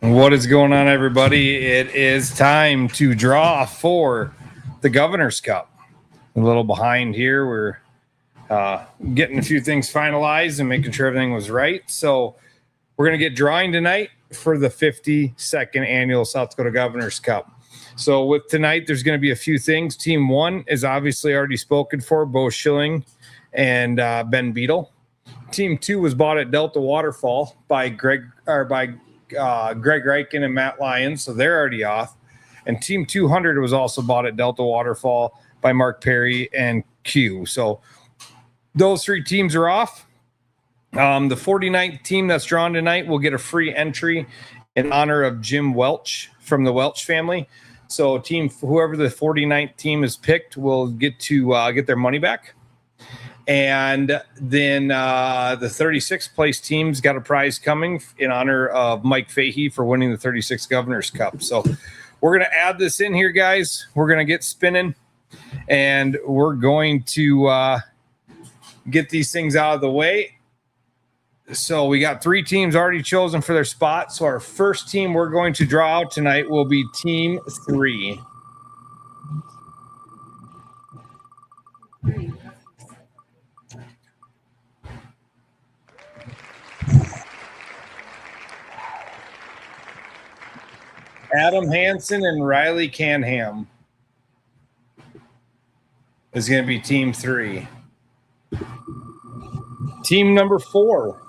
What is going on, everybody? It is time to draw for the Governor's Cup. A little behind here. We're getting a few things finalized and making sure everything was right. So we're going to get drawing tonight for the 52nd annual South Dakota Governor's Cup. So with tonight, there's going to be a few things. Team 1 is obviously already spoken for, Bo Schilling and Ben Beadle. Team 2 was bought at Delta Waterfall by Greg Reichen and Matt Lyons, so they're already off. And Team 200 was also bought at Delta Waterfall by Mark Perry and Q. So those three teams are off. The 49th team that's drawn tonight will get a free entry in honor of Jim Welch from the Welch family. So whoever the 49th team is picked will get to get their money back. And then the 36th place team's got a prize coming in honor of Mike Fahey for winning the 36th Governor's Cup. So we're going to add this in here, guys. We're going to get spinning, and we're going to get these things out of the way. So we got 3 teams already chosen for their spot. So our first team we're going to draw out tonight will be Team 3. Adam Hansen and Riley Canham is going to be Team 3. Team number 4.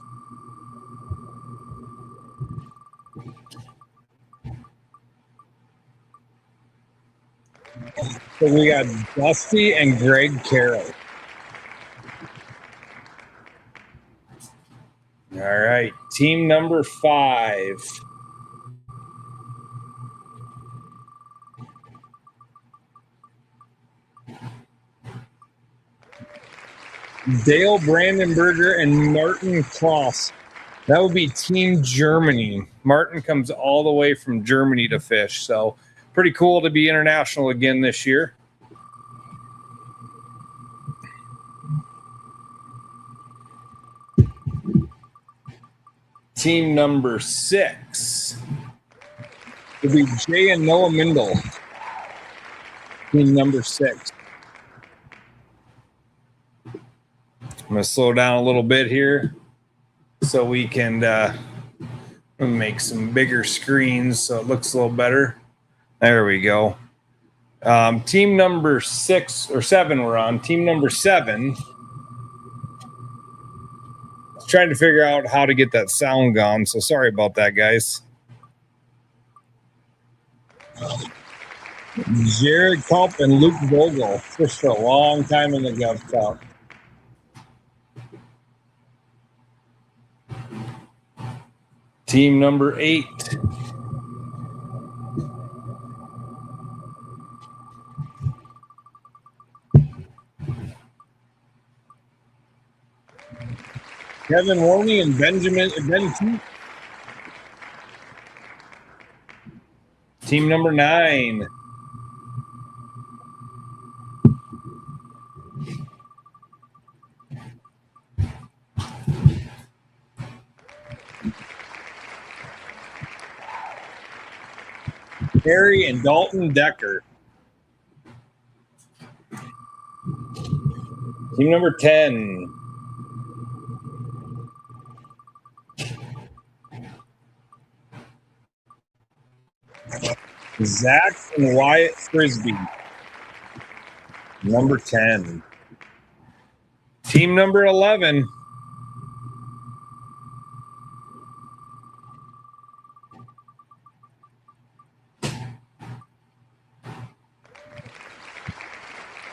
So we got Dusty and Greg Carroll. All right. Team number 5. Dale Brandenberger and Martin Kloss. That would be Team Germany. Martin comes all the way from Germany to fish. So pretty cool to be international again this year. Team number 6 would be Jay and Noah Mindel. Team number 6. I'm going to slow down a little bit here so we can make some bigger screens so it looks a little better. There we go. Team number 6 or 7 we're on. Team number 7. Trying to figure out how to get that sound gone, so sorry about that, guys. Jared Culp and Luke Vogel fished for a long time in the Gov Cup. Team number 8. Kevin Warney and Benjamin Keith. Team number 9. Harry and Dalton Decker. Team number 10. Zach and Wyatt Frisbee. Number 10. Team number 11.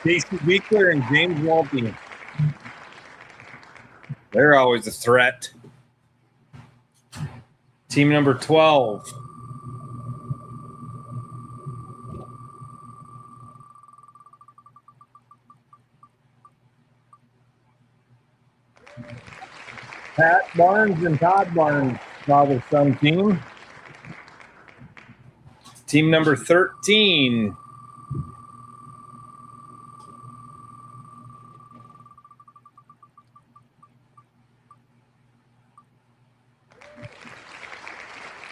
Casey Beekler and James Walton. They're always a threat. Team number 12. Pat Barnes and Todd Barnes, father-son team. Team number 13.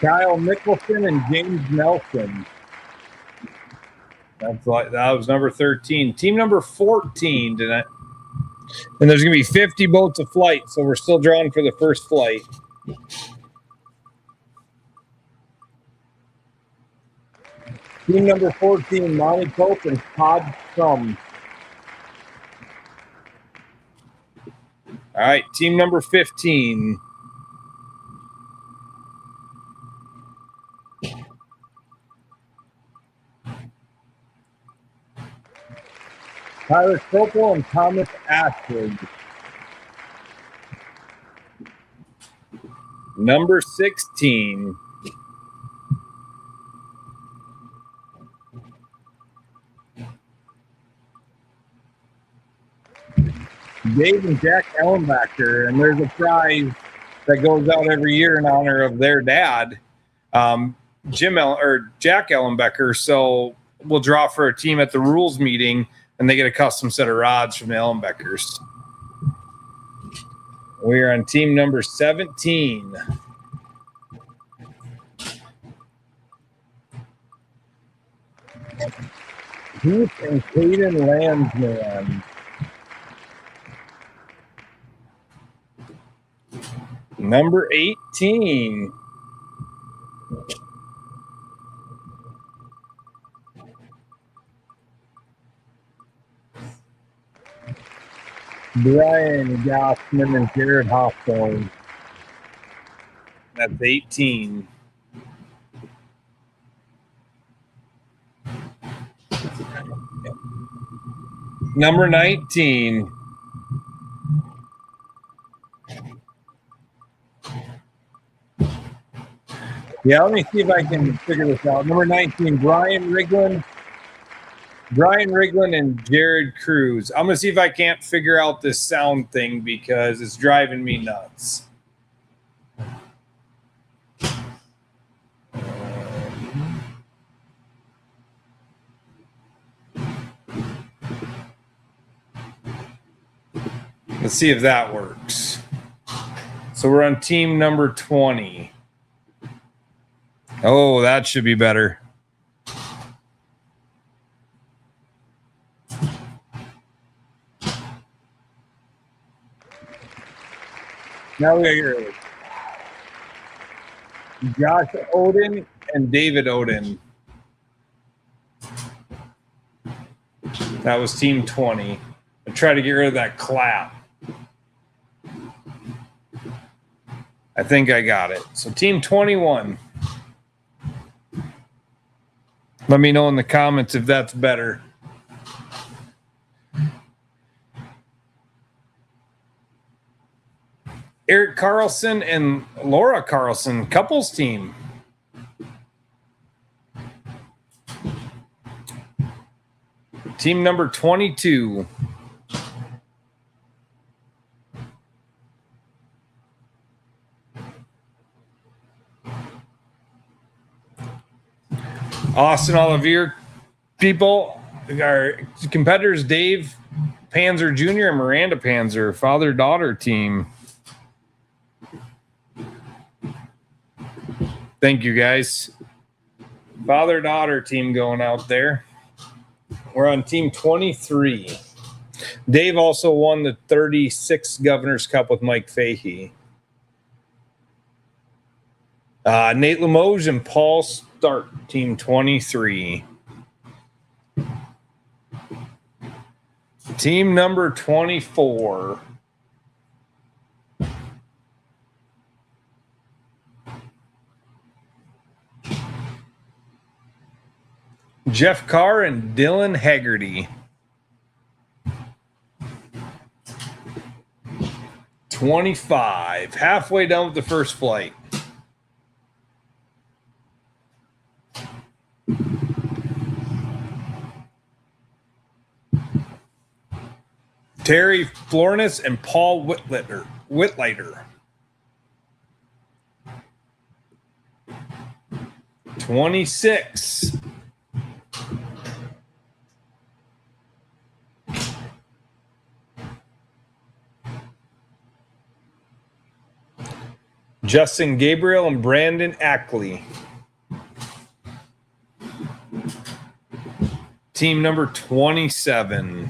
Kyle Nicholson and James Nelson. That was number 13. Team number 14 tonight. And there's going to be 50 boats a flight, so we're still drawing for the first flight. Team number 14, Monty Cope and Todd Thumb. All right, team number 15. Tyler Copel and Thomas Ashford. Number 16. Dave and Jack Ellenbacher, and there's a prize that goes out every year in honor of their dad, Jack Ellenbacher. So we'll draw for a team at the rules meeting, and they get a custom set of rods from the Ellenbachers. We're on team number 17. Heath and Caden Landsman. Number 18. Brian Gossman and Jared Hawthorne. That's 18. Number 19. Yeah, let me see if I can figure this out. Number 19, Brian Riglin and Jared Cruz. I'm going to see if I can't figure out this sound thing because it's driving me nuts. Let's see if that works. So we're on team number 20. Oh, that should be better. Now we got Josh Odin and David Odin. That was team 20. I try to get rid of that clap. I think I got it. So team 21. Let me know in the comments if that's better. Eric Carlson and Laura Carlson, couples team. Team number 22. Austin Olivier people, our competitors, Dave Panzer Jr. and Miranda Panzer, father-daughter team. Thank you, guys. Father-daughter team going out there. We're on team 23. Dave also won the 36th Governor's Cup with Mike Fahey. Nate Limoges and Paul Stark, team 23. Team number 24. Jeff Carr and Dylan Haggerty. 25. Halfway done with the first flight. Terry Florness and Paul Whitlighter. 26. Justin Gabriel and Brandon Ackley. Team number 27.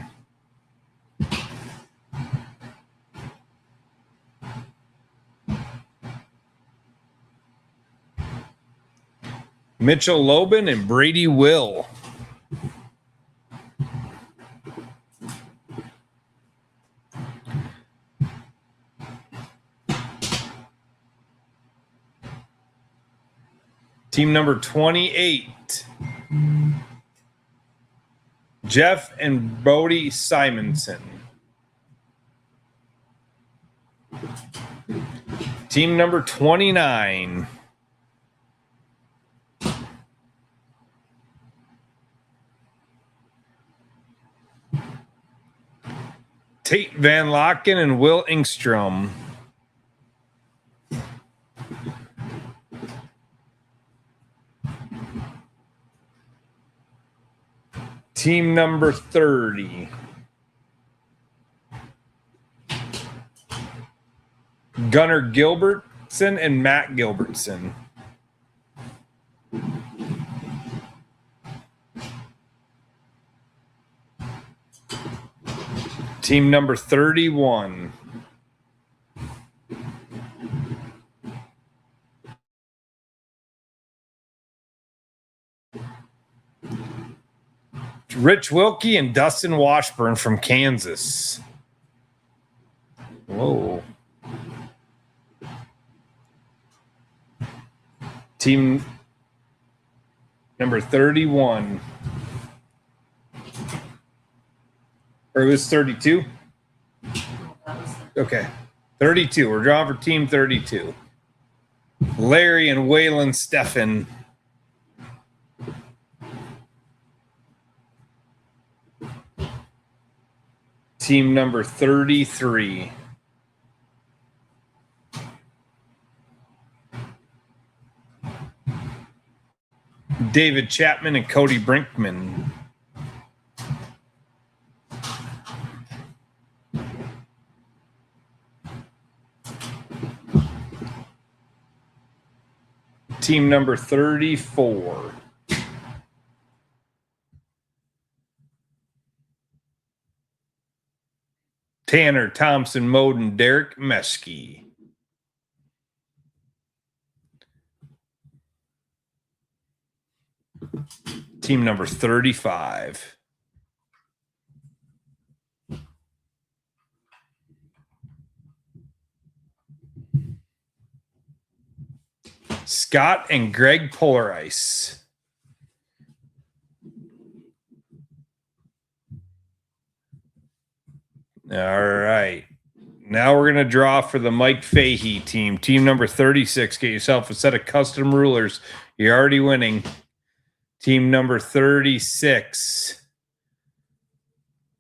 Mitchell Lobin and Brady Will. Team number 28. Jeff and Bodie Simonson. Team number 29. Tate Van Locken and Will Ingstrom. Team number 30. Gunnar Gilbertson and Matt Gilbertson. Team number 31. Rich Wilkie and Dustin Washburn from Kansas. Whoa. Team number 31. Or it was 32? Okay. 32. We're drawing for team 32. Larry and Waylon Steffen. Team number 33. David Chapman and Cody Brinkman. Team number 34. Tanner Thompson, Moden, Derek Meschke. Team number 35. Scott and Greg Polarice. All right. Now we're going to draw for the Mike Fahey team. Team number 36. Get yourself a set of custom rulers. You're already winning. Team number 36.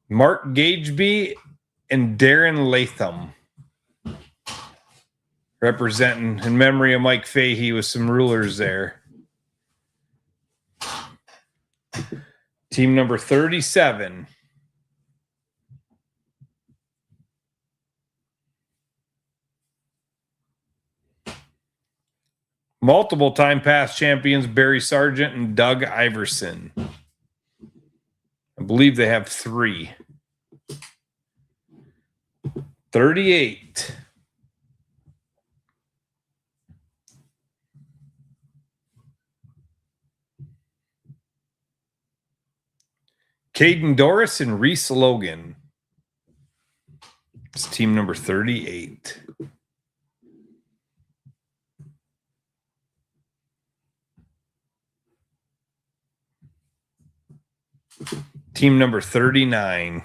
Mark Gageby and Darren Latham. Representing in memory of Mike Fahey with some rulers there. Team number 37. Multiple time past champions Barry Sargent and Doug Iverson. I believe they have 3. 38. Caden Doris and Reese Logan. It's team number 38. Team number 39.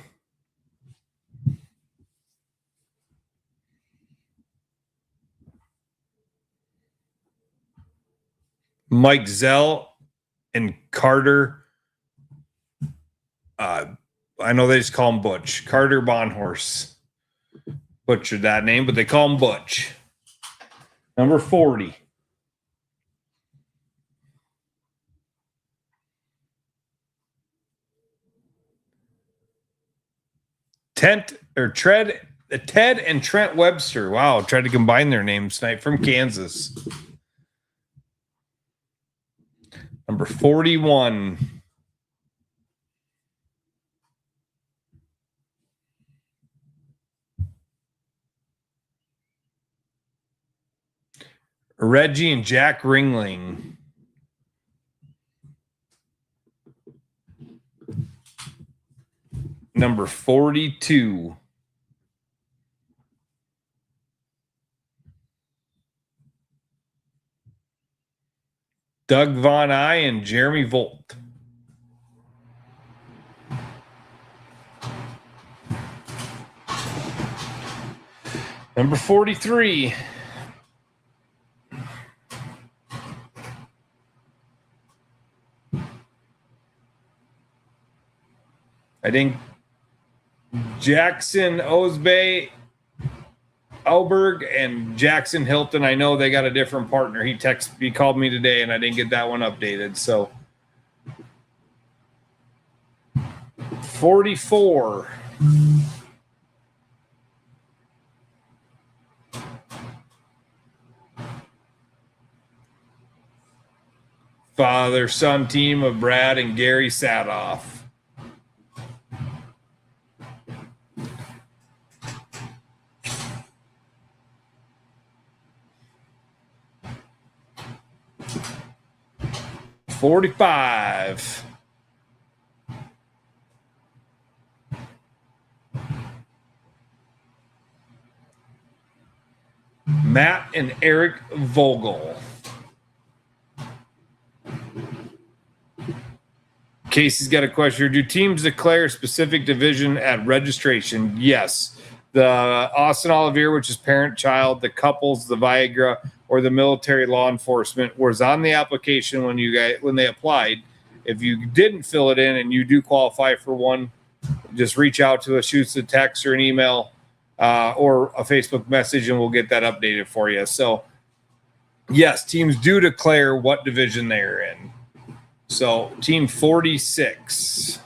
Mike Zell and Carter. I know they just call him Butch. Carter Bonhorse. Butchered that name, but they call him Butch. Number 40. Tread Ted and Trent Webster. Wow, tried to combine their names tonight from Kansas. Number 41. Reggie and Jack Ringling. Number 42. Doug Von Eye and Jeremy Volt. Number 43. I think Jackson Osbey, Alberg, and Jackson Hilton. I know they got a different partner. He called me today, and I didn't get that one updated. So 44. Father-son team of Brad and Gary Sadoff. $45. Matt and Eric Vogel. Casey's got a question here. Do teams declare a specific division at registration? Yes. The Austin Olivier, which is parent-child, the couples, the Viagra, or the military law enforcement was on the application when they applied. If you didn't fill it in and you do qualify for one, just reach out to us, shoot us a text or an email or a Facebook message, and we'll get that updated for you. So, yes, teams do declare what division they're in. So, team 46.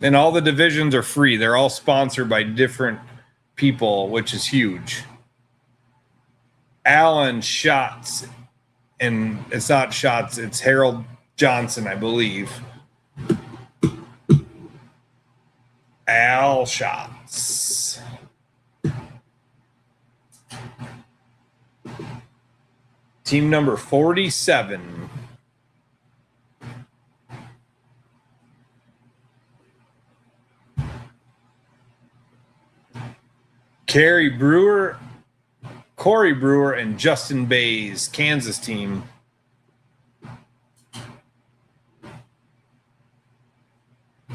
And all the divisions are free. They're all sponsored by different people, which is huge. Alan Schatz, and it's not Schatz, it's Harold Johnson, I believe. Al Schatz. Team number 47. Corey Brewer, and Justin Bays, Kansas team.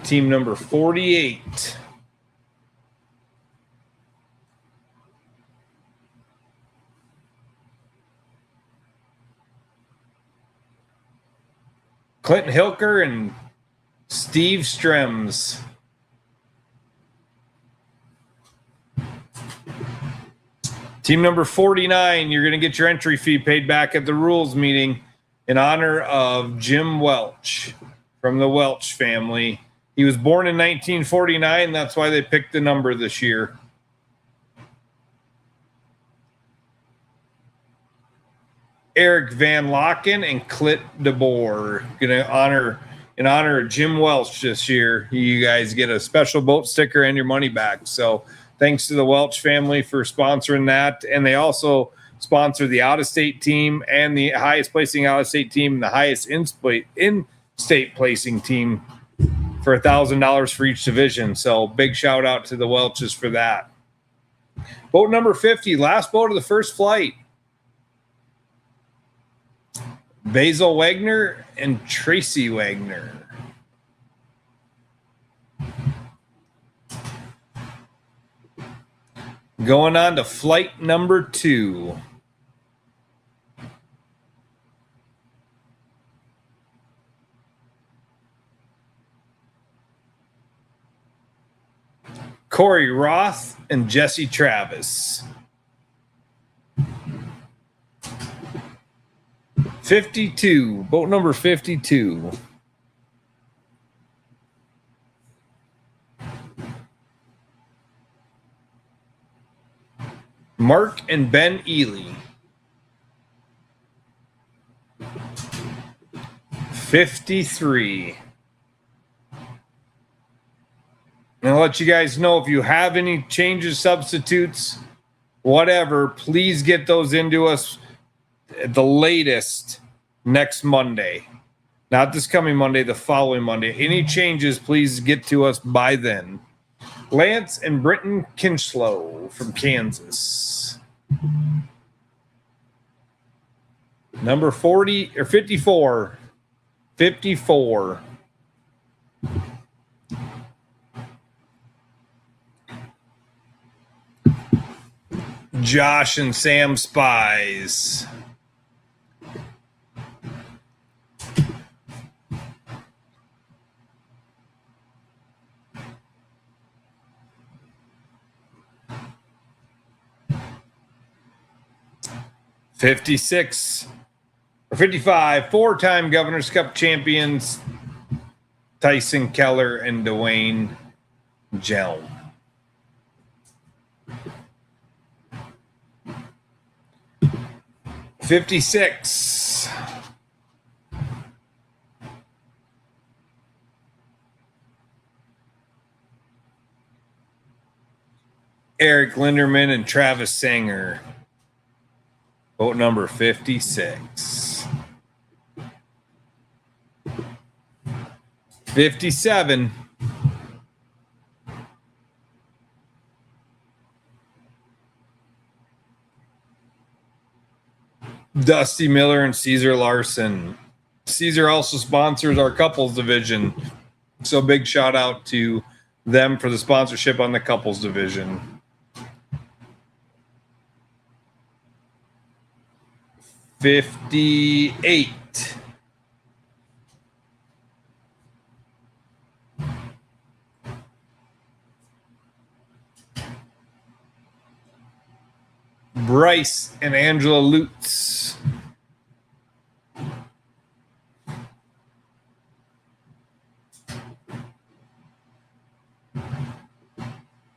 Team number 48. Clinton Hilker and Steve Strems. Team number 49, you're going to get your entry fee paid back at the rules meeting in honor of Jim Welch from the Welch family. He was born in 1949. That's why they picked the number this year. Eric Van Locken and Clit DeBoer going to in honor of Jim Welch this year. You guys get a special boat sticker and your money back. So thanks to the Welch family for sponsoring that. And they also sponsor the out-of-state team and the highest placing out-of-state team and the highest in-state placing team for $1,000 for each division. So big shout out to the Welches for that. Boat number 50, last boat of the first flight. Basil Wagner and Tracy Wagner. Going on to flight number 2. Corey Roth and Jesse Travis. 52, boat number 52. Mark and Ben Ely. 53. And I'll let you guys know if you have any changes, substitutes, whatever, please get those into us at the latest next Monday. Not this coming Monday, the following Monday. Any changes, please get to us by then. Lance and Britton Kinchlow from Kansas. Number 40 or 54. 54. Josh and Sam Spies. $56 or $55, four-time Governor's Cup champions Tyson Keller and Dwayne Jelm. $56. Eric Linderman and Travis Sanger. Vote number 56. 57. Dusty Miller and Caesar Larson. Caesar also sponsors our couples division. So big shout out to them for the sponsorship on the couples division. 58. Bryce and Angela Lutz.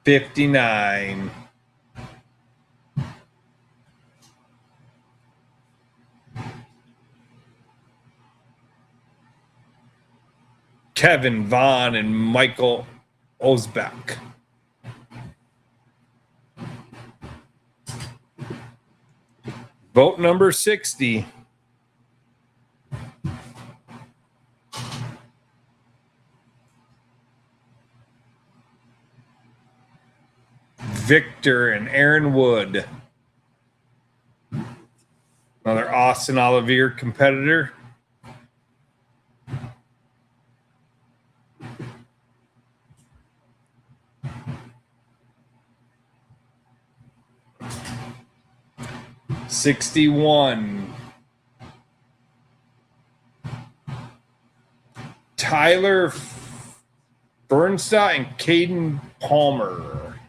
$59. Kevin Vaughn and Michael Osbeck. Vote number 60. Victor and Aaron Wood. Another Austin Olivier competitor. $61. Tyler Bernstein and Caden Palmer.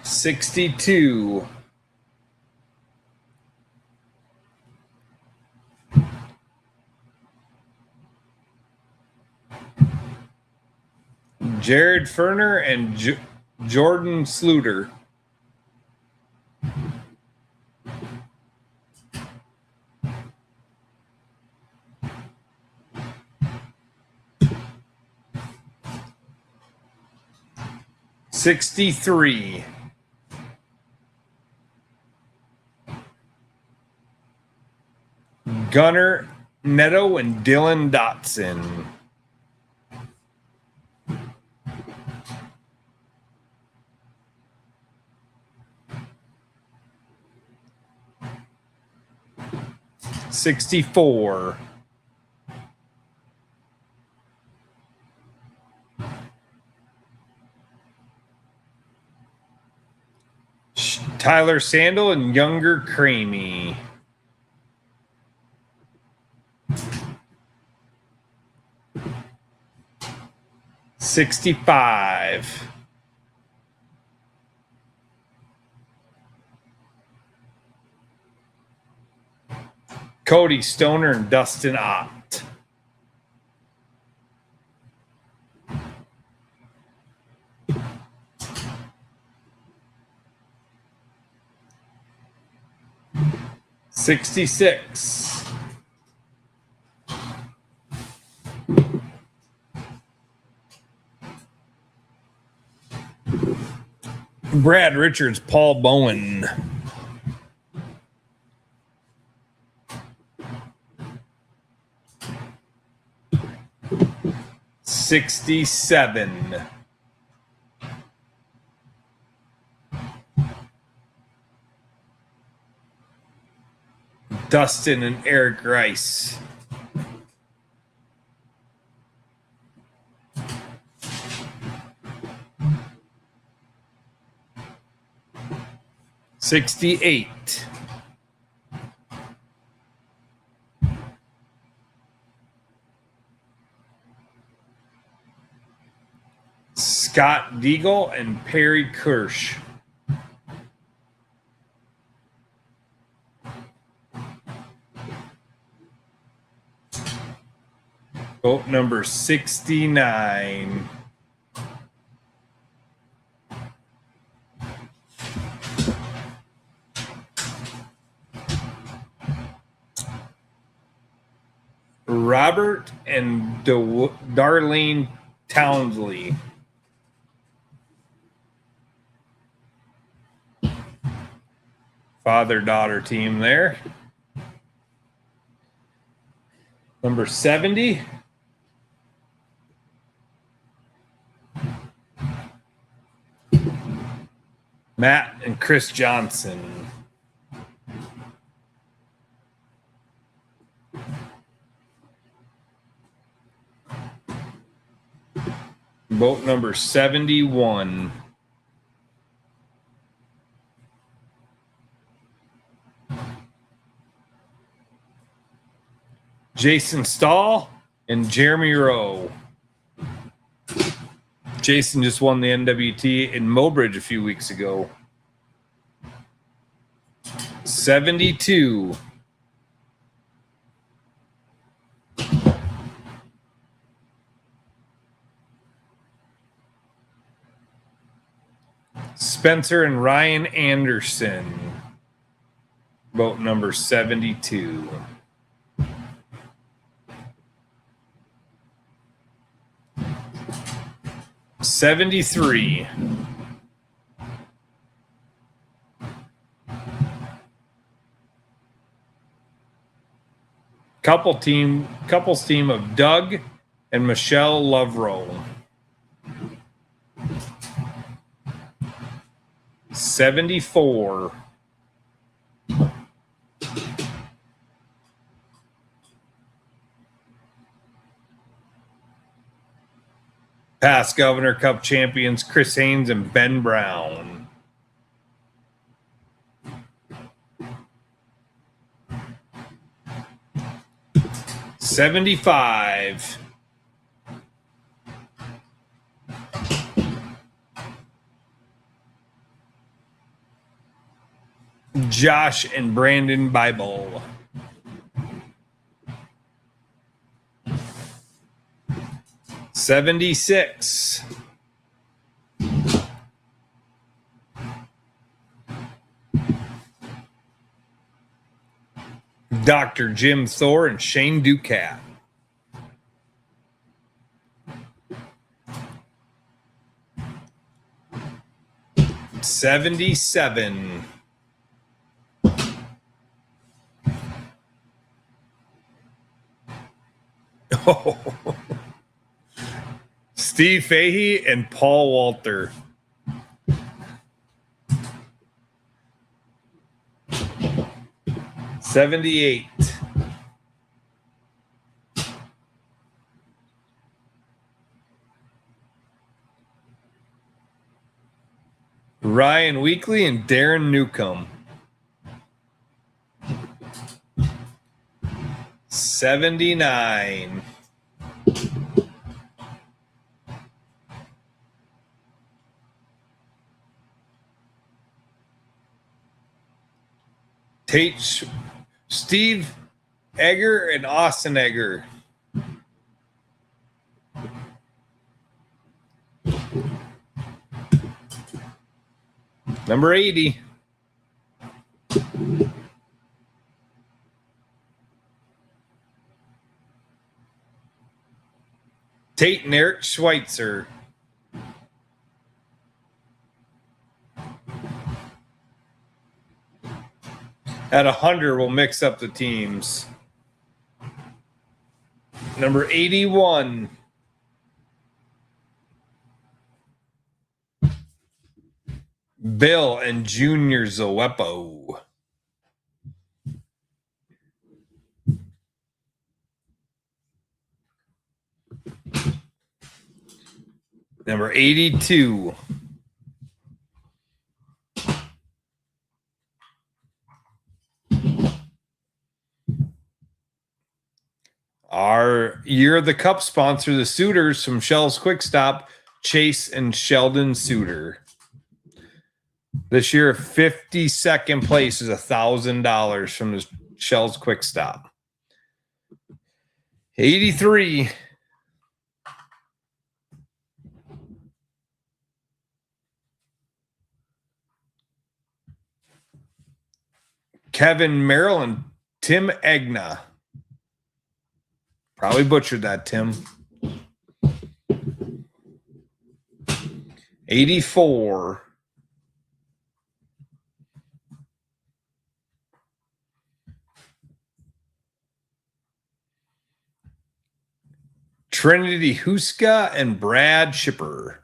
$62. Jared Ferner and Jordan Sluter. $63. Gunnar Neto and Dylan Dotson. $64. Tyler Sandel and Younger Creamy. $65. Cody Stoner and Dustin Ott. 66. Brad Richards, Paul Bowen. 67. Dustin and Eric Rice. $68. Scott Deagle and Perry Kirsch. Vote number 69. Robert and Darlene Townsley. Father-daughter team there. Number 70. Matt and Chris Johnson. Boat number 71. Jason Stahl and Jeremy Rowe. Jason just won the NWT in Mobridge a few weeks ago. 72. Spencer and Ryan Anderson. Boat number 72. $73. Couples team of Doug and Michelle Lovero. 74. Past Governor Cup champions Chris Haynes and Ben Brown. $75. Josh and Brandon Bible. $76. Dr. Jim Thor and Shane Ducat. $77. Oh. Steve Fahey and Paul Walter. $78. Ryan Weekly and Darren Newcomb. 79. Steve Egger and Austin Egger. Number 80. Tate and Eric Schweitzer. At 100, we'll mix up the teams. Number 81. Bill and Junior Zoepo. Number 82. Our Year of the Cup sponsor, the Suitors from Shell's Quick Stop, Chase and Sheldon Suitor. This year, 52nd place is $1,000 from the Shell's Quick Stop. 83. Kevin Merrill and Tim Egna. Probably butchered that, Tim. 84. Trinity Huska and Brad Shipper.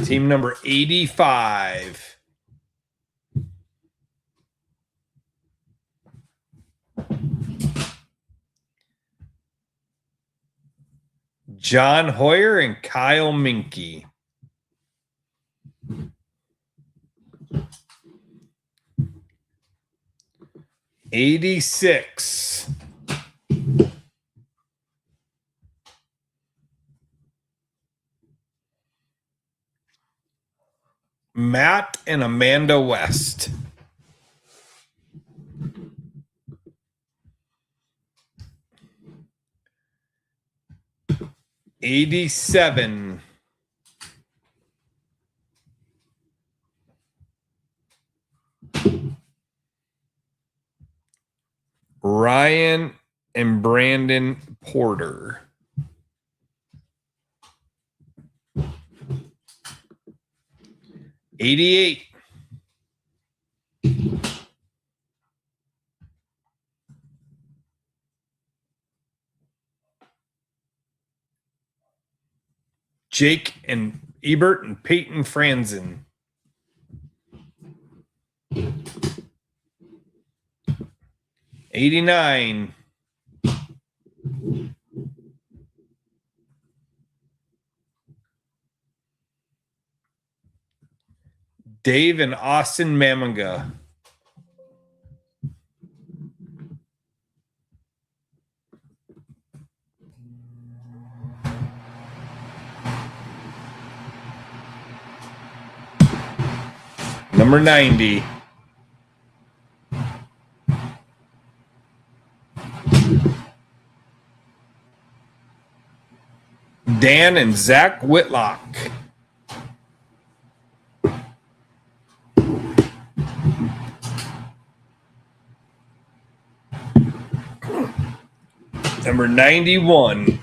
Team number 85. John Hoyer and Kyle Minke. '86. Matt and Amanda West. '87. Ryan and Brandon Porter. '88. Jake and Ebert and Peyton Franzen. '89. Dave and Austin Mamanga. Number 90. Dan and Zach Whitlock. Number 91.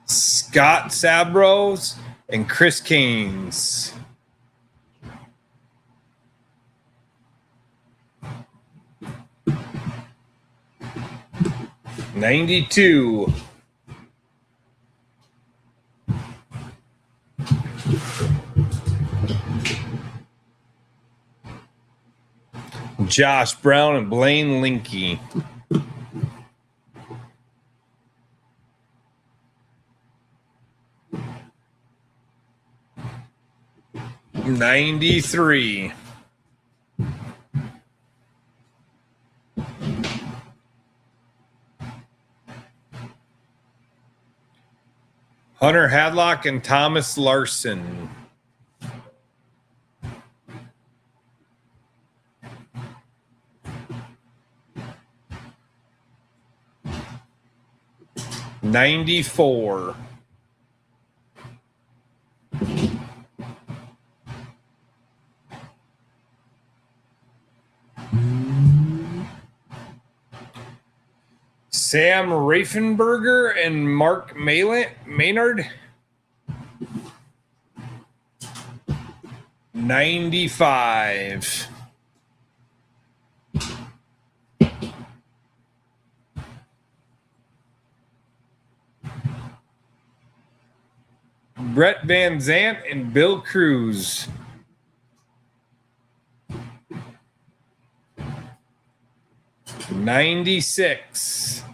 Scott Sabros and Chris Caines. '92. Josh Brown and Blaine Linky. '93. Hunter Hadlock and Thomas Larson. '94. Sam Raffenberger and Mark Maynard. 95. Brett Van Zant and Bill Cruz. 96.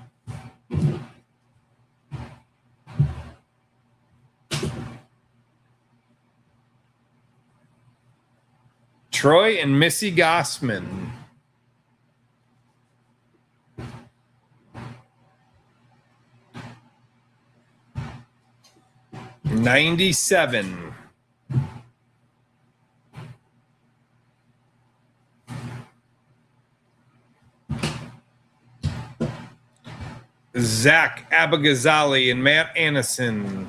Troy and Missy Gossman. 97. Zach Abagazali and Matt Annison.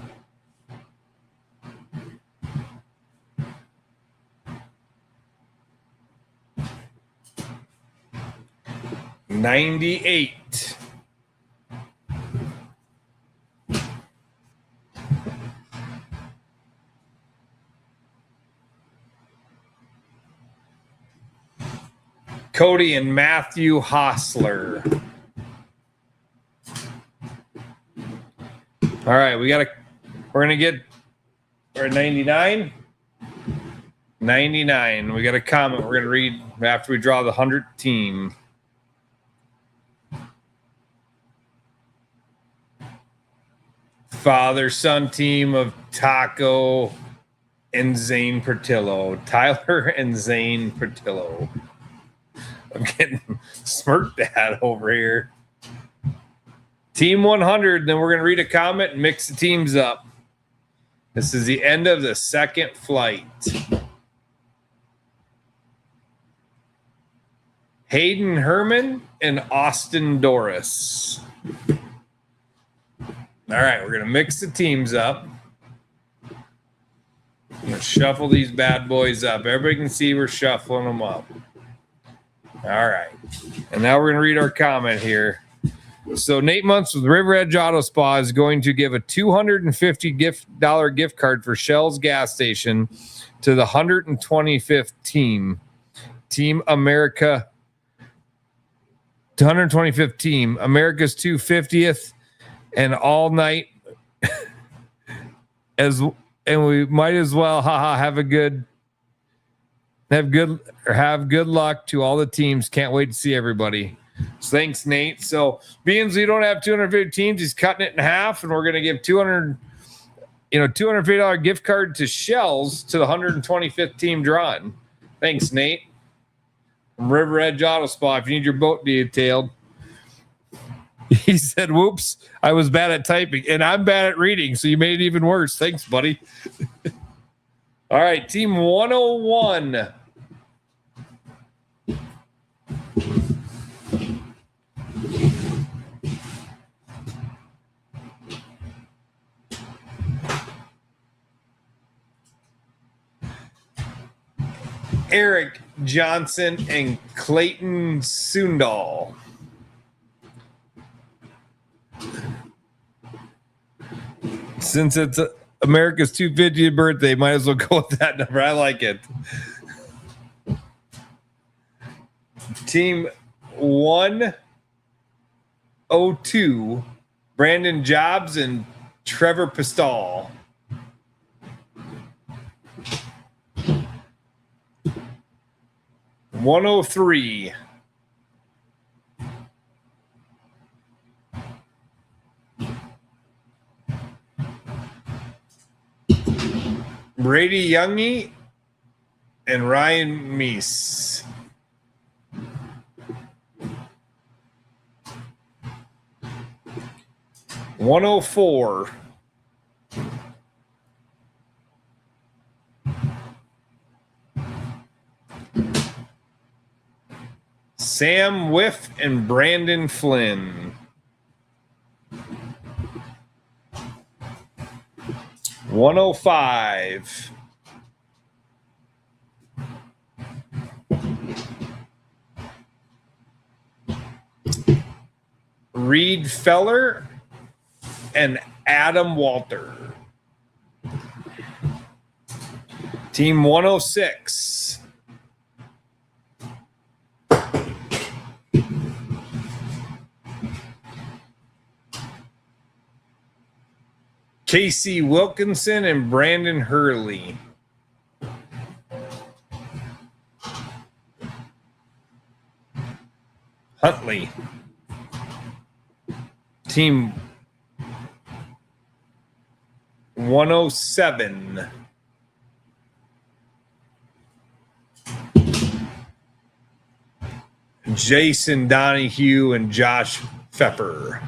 98. Cody and Matthew Hostler. All right, we're at 99. 99. We got a comment we're going to read after we draw the 100th team. Father-son team of Taco and Zane Portillo. Tyler and Zane Portillo. I'm getting smirked at over here. Team 100. Then we're going to read a comment and mix the teams up. This is the end of the second flight. Hayden Herman and Austin Doris. All right, we're going to mix the teams up. I'm going to shuffle these bad boys up. Everybody can see we're shuffling them up. All right. And now we're going to read our comment here. So Nate Muntz with River Edge Auto Spa is going to give a $250 gift card for Shell's gas station to the 125th team. Team America. 125th team. America's 250th. And all night and we might as well have good luck to all the teams. Can't wait to see everybody. So thanks, Nate. So being we don't have 250 teams, he's cutting it in half, and we're gonna give $250 gift card to Shells to the 125th team drawing. Thanks, Nate. From River Edge Auto Spa. If you need your boat detailed. He said, whoops, I was bad at typing, and I'm bad at reading, so you made it even worse. Thanks, buddy. All right, team 101. Eric Johnson and Clayton Sundal. Since it's America's 250th birthday, might as well go with that number. I like it. Team 102, Brandon Jobs and Trevor Pistol. 103. Brady Youngie and Ryan Meese. 104. Sam Whiff and Brandon Flynn. 105. Reed Feller, and Adam Walter. Team 106. Casey Wilkinson and Brandon Hurley. Huntley. Team 107. Jason Donahue and Josh Pfeffer.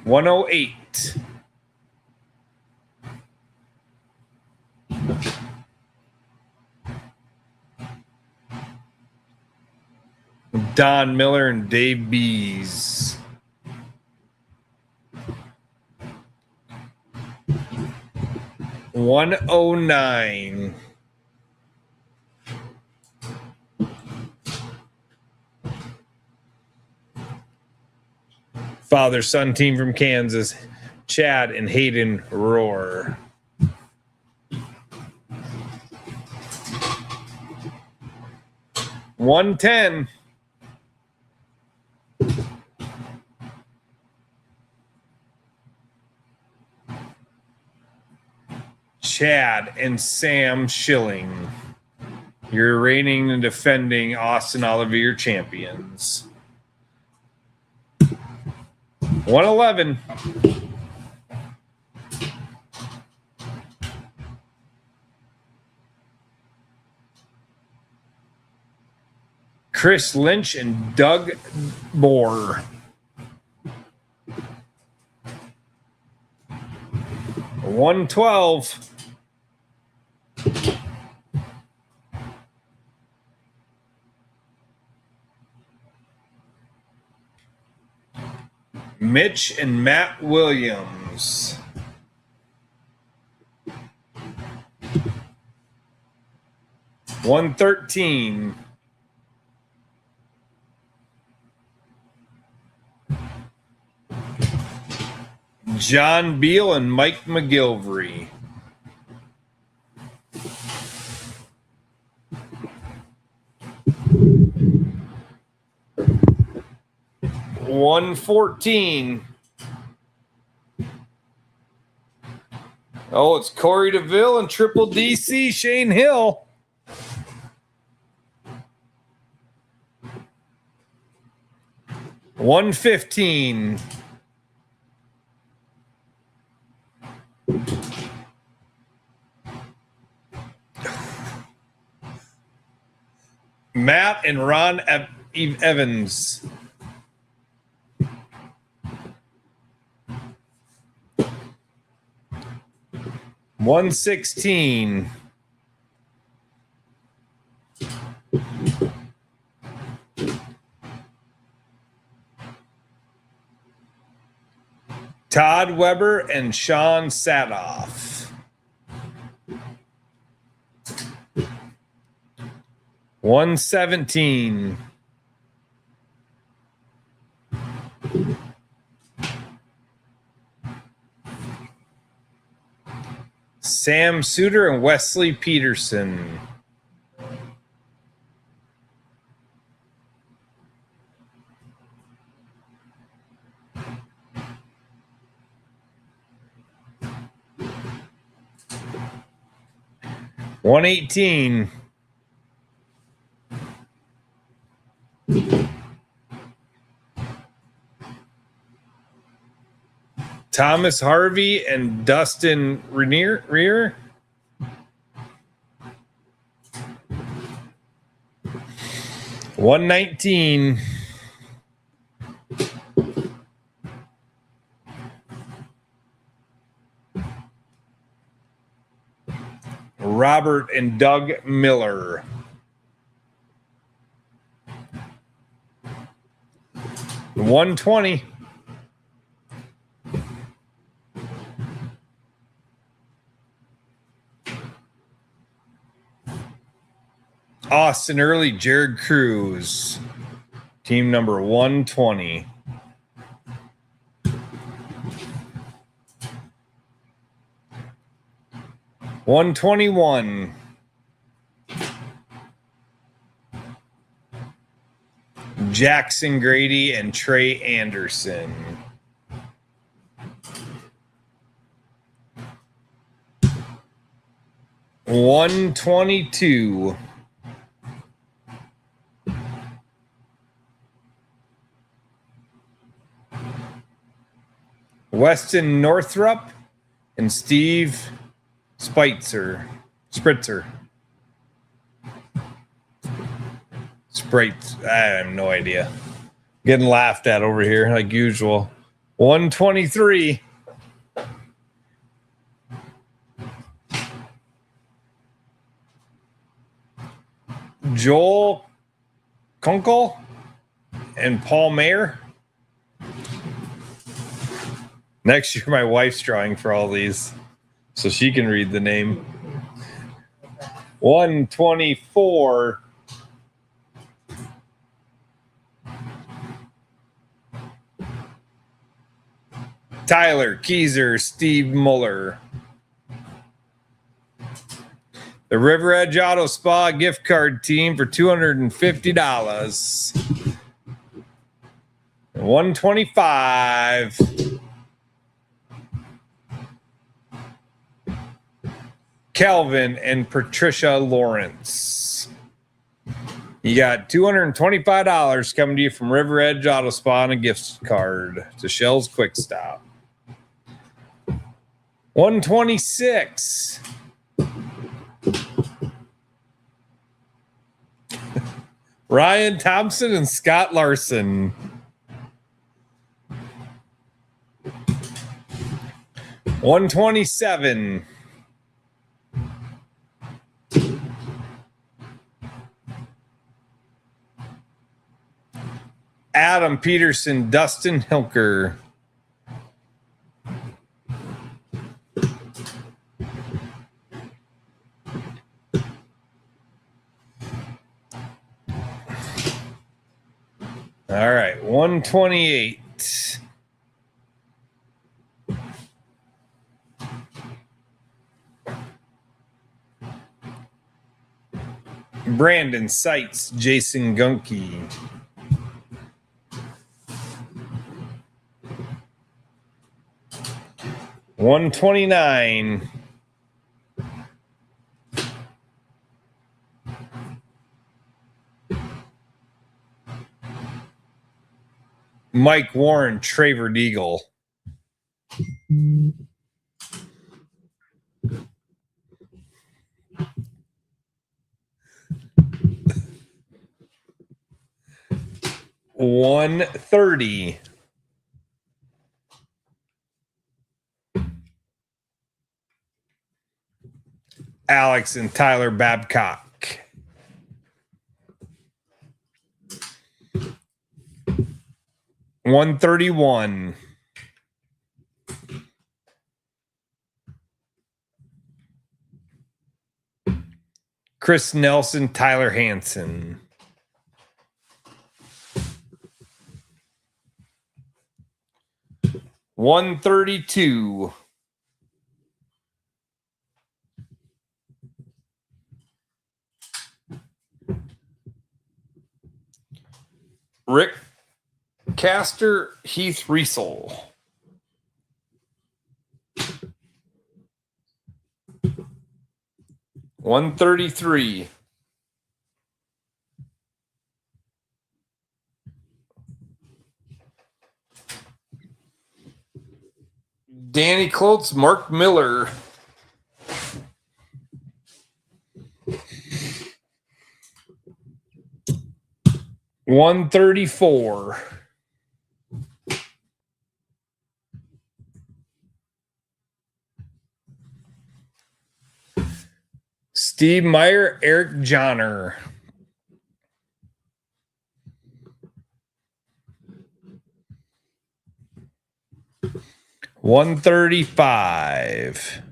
(108) Don Miller and Dave Bees. (109) Father-son team from Kansas, Chad and Hayden Rohr. (110) Chad and Sam Schilling, your reigning and defending Austin Olivier champions. 111. Chris Lynch and Doug Moore. 112. Mitch and Matt Williams. 113. John Beal and Mike McGilvery. 114. Oh, it's Corey DeVille and Triple DC Shane Hill. 115. Matt and Ron Evans. 116. Todd Weber and Sean Sadoff. 117. Sam Suter and Wesley Peterson. 118. Thomas Harvey and Dustin Rear. 119. Robert and Doug Miller. 120. Austin Early, Jared Cruz. Team number 120. $121. Jackson Grady and Trey Anderson. $122. Weston Northrup and Steve Spitzer. I have no idea. Getting laughed at over here like usual. 123. Joel Kunkel and Paul Mayer. Next year, my wife's drawing for all these, so she can read the name. 124. Tyler Keyser, Steve Muller. The River Edge Auto Spa gift card team for $250. 125. Kelvin and Patricia Lawrence. You got $225 coming to you from River Edge Auto Spa and a gift card to Shell's Quick Stop. 126. Ryan Thompson and Scott Larson. 127. Adam Peterson, Dustin Hilker. All right, 128. Brandon Seitz, Jason Gunke. $129. Mike Warren, Traver Deagle. $130. Alex and Tyler Babcock. $131. Chris Nelson, Tyler Hansen. $132. Rick Castor, Heath Riesel. $133. Danny Klotz, Mark Miller. $134. Steve Meyer, Eric Johnner. $135.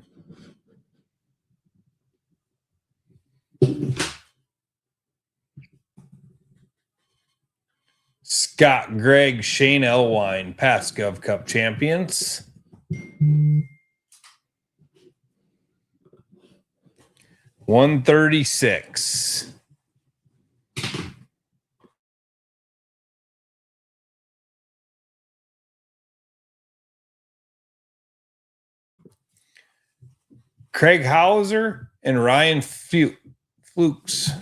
Scott, Greg, Shane Elwine, past Gov Cup champions. $136. Craig Hauser and Ryan Fricks.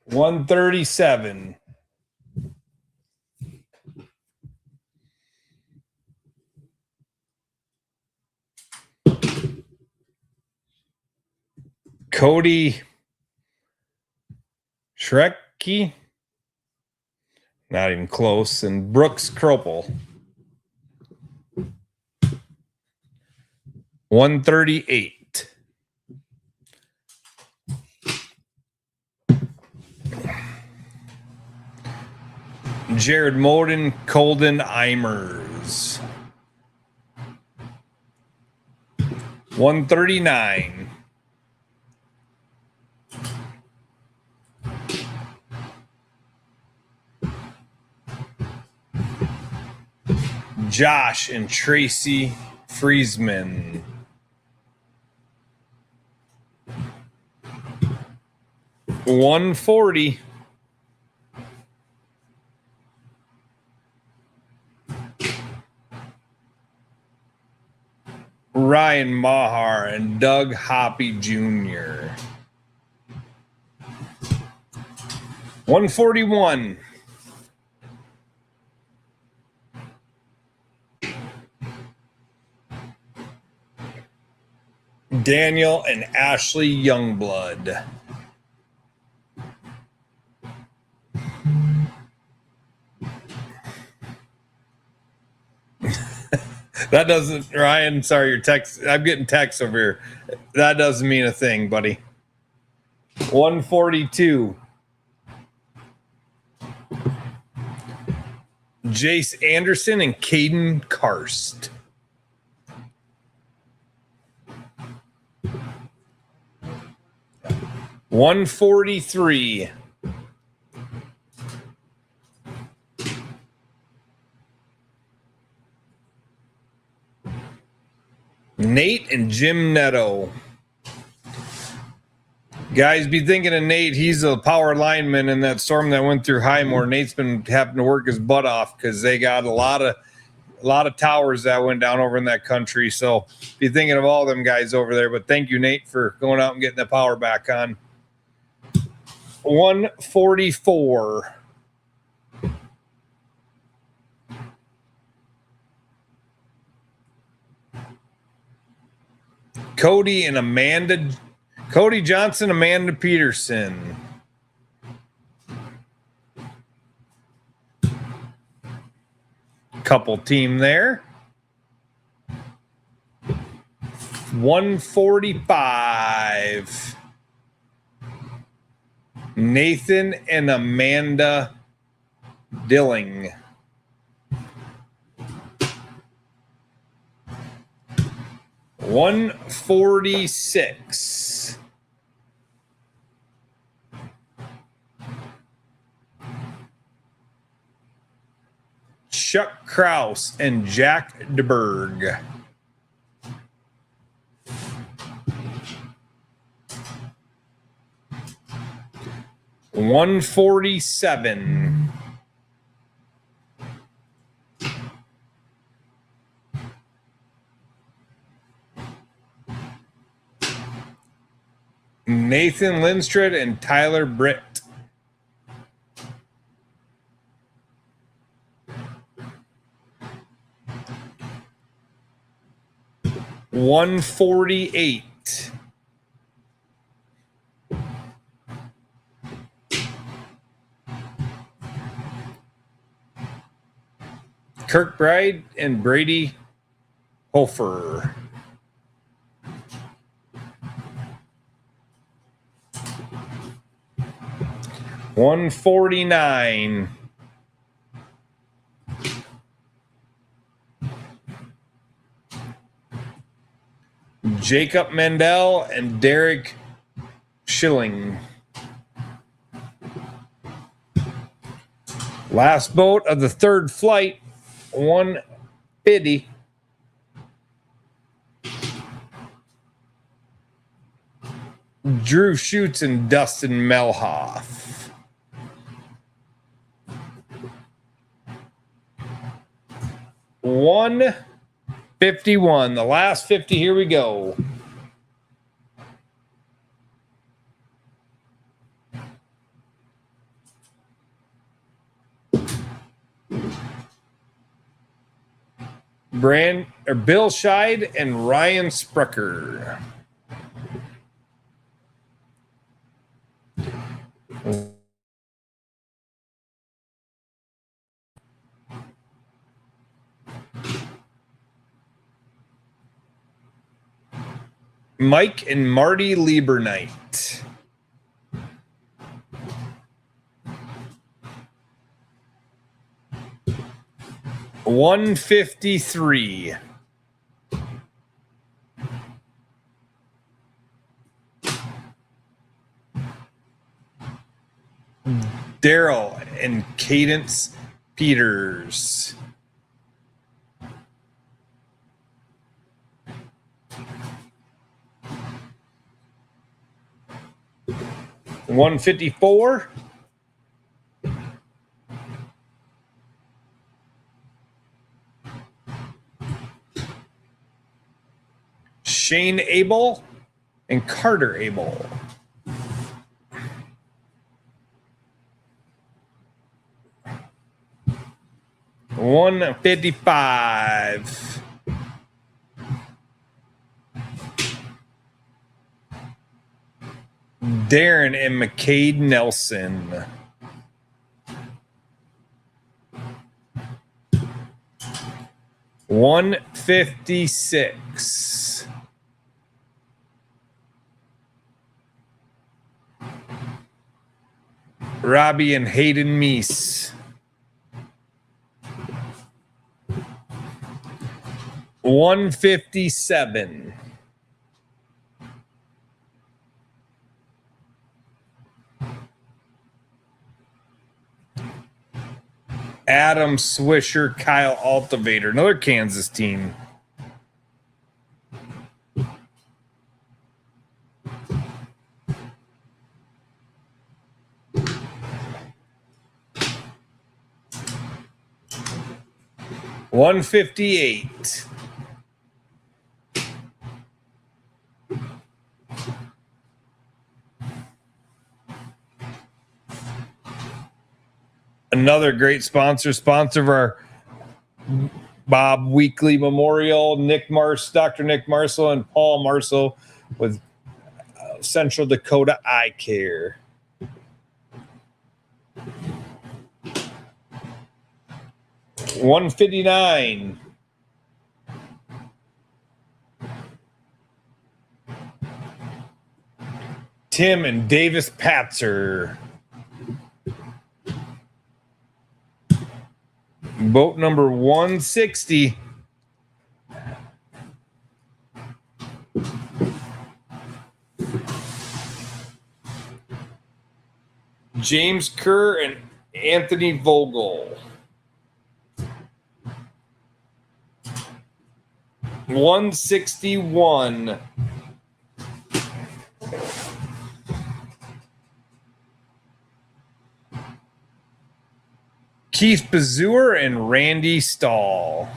137. Cody Schrecky, not even close, and Brooks Kropel. 138. Jared Moden, Colden Eimers. 139. Josh and Tracy Friesman. 140. Ryan Maher and Doug Hoppy Jr. 141. Daniel and Ashley Youngblood. That doesn't, Ryan, sorry, your text. I'm getting texts over here. That doesn't mean a thing, buddy. 142. Jace Anderson and Caden Karst. 143. Nate and Jim Netto. Guys, be thinking of Nate. He's a power lineman in that storm that went through Highmore. Nate's been having to work his butt off because they got a lot of towers that went down over in that country. So be thinking of all them guys over there. But thank you, Nate, for going out and getting the power back on. 144. Cody Johnson, Amanda Peterson. Couple team there. 145. Nathan and Amanda Dilling. 146. Chuck Kraus and Jack DeBerg. 147. Nathan Lindstrid and Tyler Britt. 148. Kirkbride and Brady Hofer. 149. Jacob Mendel and Derek Schilling. Last boat of the third flight, 150. Drew Schutz and Dustin Melhoff. $151. The last 50. Here we go. Bill Scheid and Ryan Sprecher. Mike and Marty Liebernight. $153. Daryl and Cadence Peters. $154. Shane Abel and Carter Abel. $155. Darren and McCade Nelson. $156. Robbie and Hayden Meese. $157. Adam Swisher, Kyle Altivator, another Kansas team. $158. Another great sponsor of our Bob Weekly Memorial, Dr. Nick Marcel and Paul Marcel with Central Dakota Eye Care. $159. Tim and Davis Patzer. Boat number 160. James Kerr and Anthony Vogel. $161. Keith Bazur and Randy Stahl.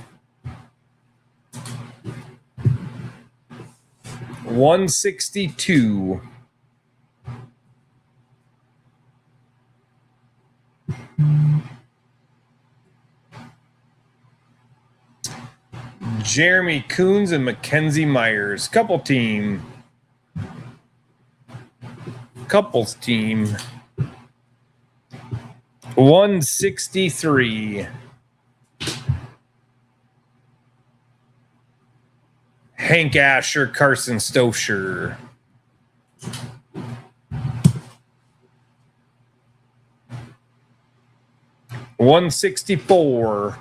$162. Jeremy Coons and Mackenzie Myers. Couples team. $163. Hank Asher, Carson Stosher. $164.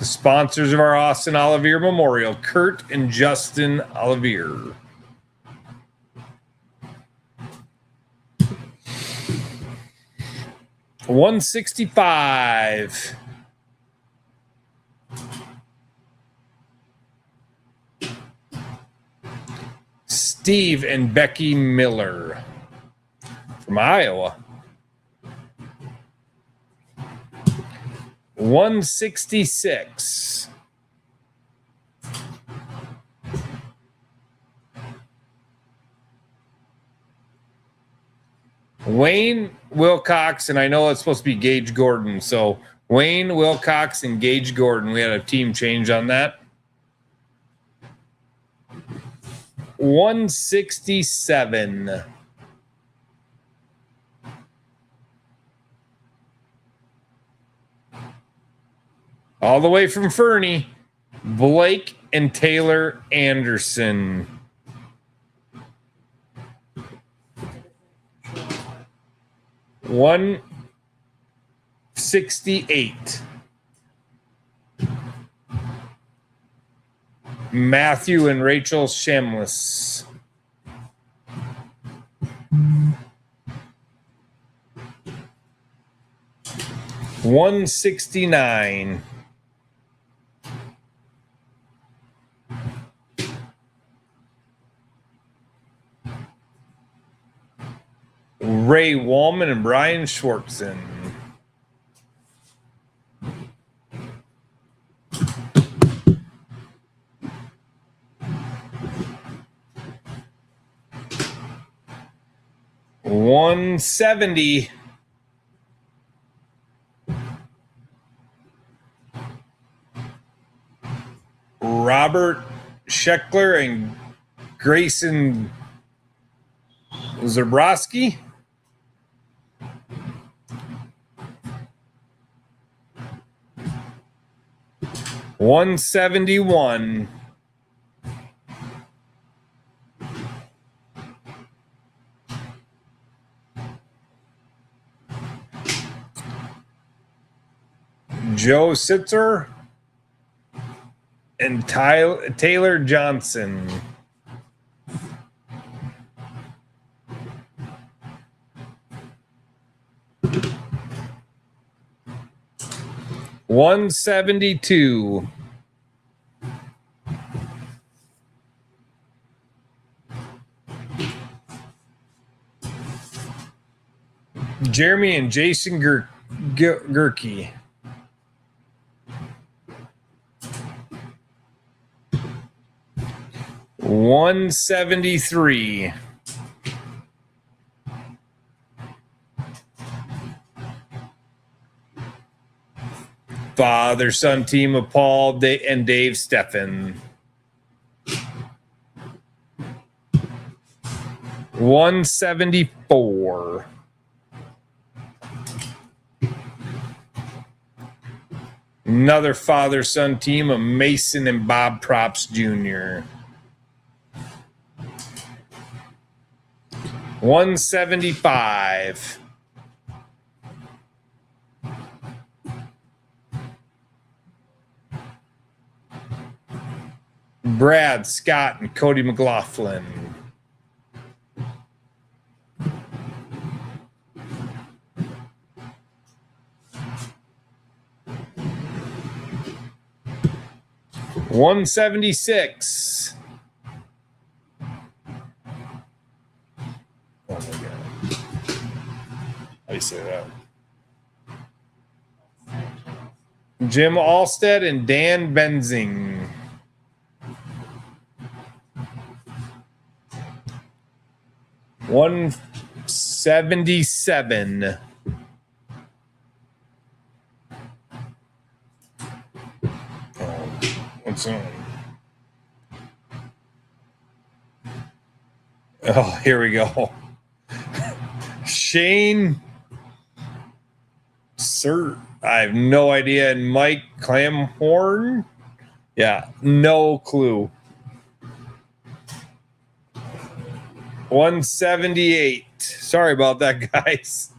Sponsors of our Austin Olivier Memorial, Kurt and Justin Olivier. $165. Steve and Becky Miller from Iowa. 166. Wayne Wilcox, and I know it's supposed to be Gage Gordon. So Wayne Wilcox and Gage Gordon. We had a team change on that. 167. All the way from Fernie, Blake and Taylor Anderson. $168. Matthew and Rachel Shamlis. $169. Ray Wallman and Brian Schwartzen. $170. Robert Scheckler and Grayson Zabrowski. $171. Joe Sitzer and Taylor Johnson. $172. Jeremy and Jason Gerke. $173. Father-son team of Paul and Dave Steffen. $174. Another father-son team of Mason and Bob Props Jr. $175. Brad, Scott, and Cody McLaughlin. $176. Oh my God. How do you say that? Jim Alstead and Dan Benzing. $177. What's on? Oh, here we go. Shane, sir, I have no idea. And Mike Clamhorn, yeah, no clue. 178. Sorry about that, guys.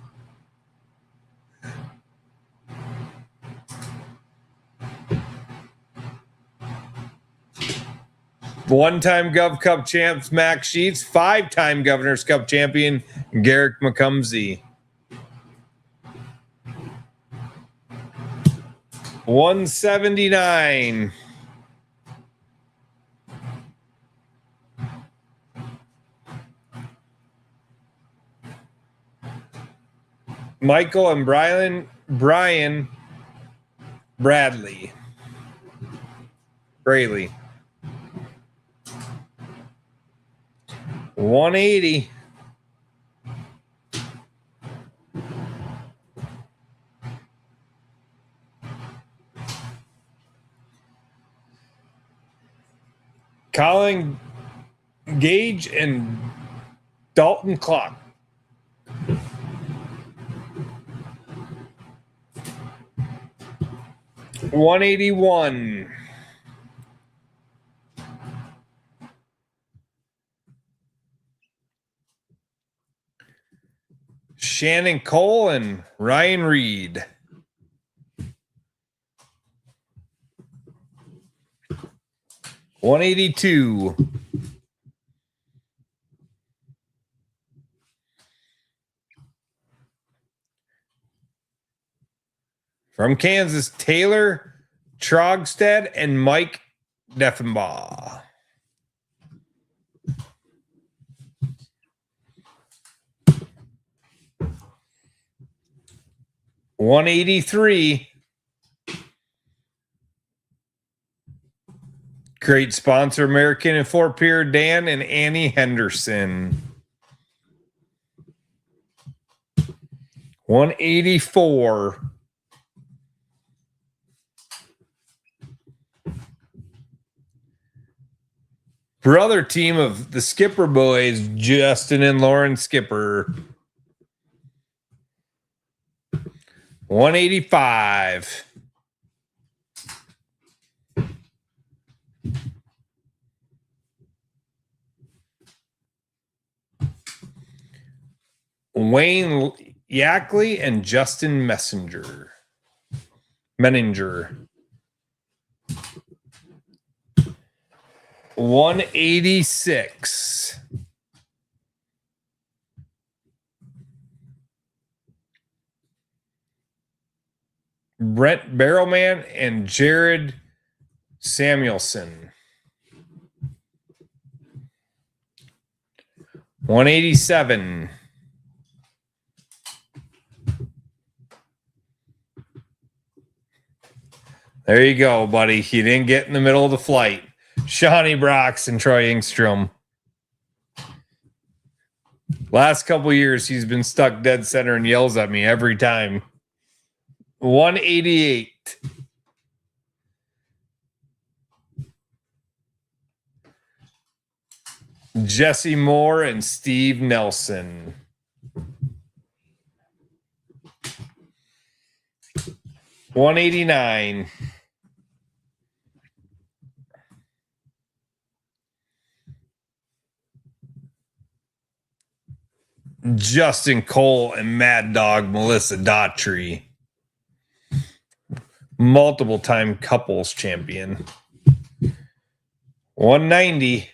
One-time Gov Cup champs Max Sheets, 5-time Governor's Cup champion Garrick McCumsey. 179. Michael and Brian Bradley. Braley. 180. Colin Gage and Dalton Clock. $181. Shannon Cole and Ryan Reed. $182. From Kansas, Taylor Trogstad and Mike Deffenbaugh. $183. Great sponsor, American and Fort Pierre, Dan and Annie Henderson. 184. Brother team of the Skipper boys, Justin and Lauren Skipper. 185. Wayne Yackley and Justin Menninger. 186. Brent Barrowman and Jared Samuelson. 187. There you go, buddy. You didn't get in the middle of the flight. Shawnee Brox and Troy Engstrom. Last couple years, he's been stuck dead center and yells at me every time. 188. Jesse Moore and Steve Nelson. 189. Justin Cole and Mad Dog Melissa Daughtry. Multiple time couples champion. 190.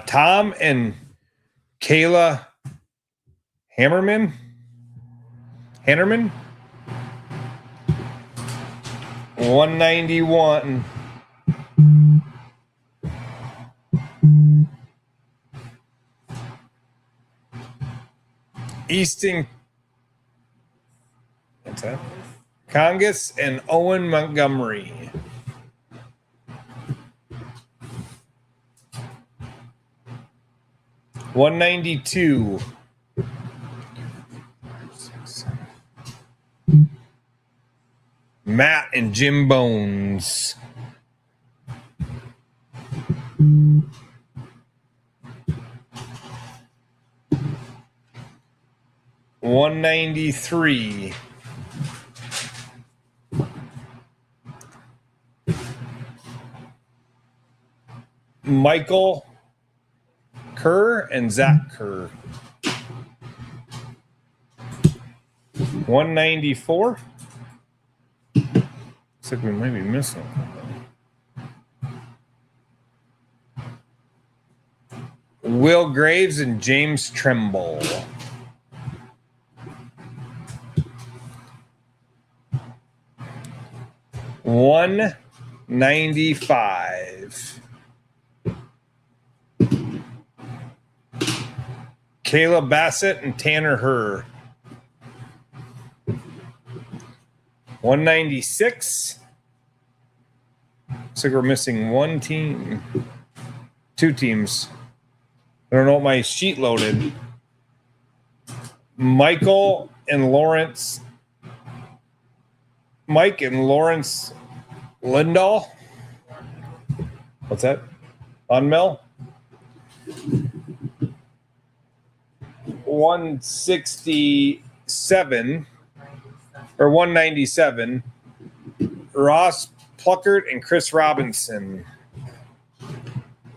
Tom and Kayla Hannerman. 191. Easton, what's that? Congus and Owen Montgomery. 192. Matt and Jim Bones. 193. Michael Kerr and Zach Kerr. 194. Looks like we might be missing. Will Graves and James Trimble. $195. Caleb Bassett and Tanner Herr. $196. Looks like we're missing one team. Two teams. I don't know what my sheet loaded. Michael and Lawrence. Mike and Lawrence Lindahl. What's that? Unmel. 167 or 197. Ross Pluckert and Chris Robinson.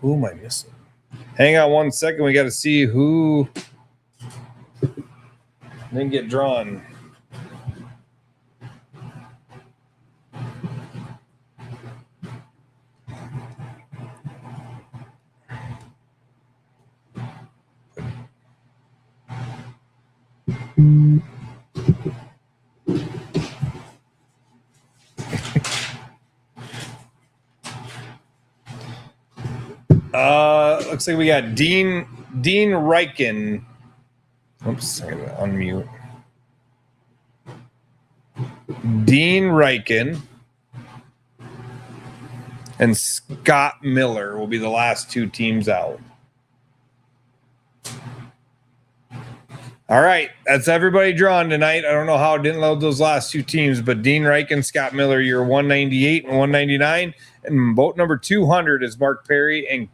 Who am I missing? Hang on one second. We got to see who didn't get drawn. Looks like we got Dean Reichen. Oops, I gotta unmute. Dean Reichen and Scott Miller will be the last two teams out. All right, that's everybody drawn tonight. I don't know how I didn't load those last two teams, but Dean Reichen, Scott Miller, you're 198 and 199, and boat number 200 is Mark Perry and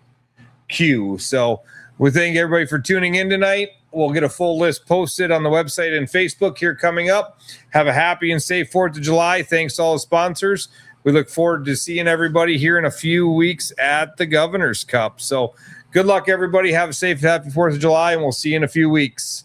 Q. So we thank everybody for tuning in tonight. We'll get a full list posted on the website and Facebook here coming up. Have a happy and safe 4th of July. Thanks to all the sponsors. We look forward to seeing everybody here in a few weeks at the Governor's Cup. So good luck, everybody. Have a safe, happy 4th of July, and we'll see you in a few weeks.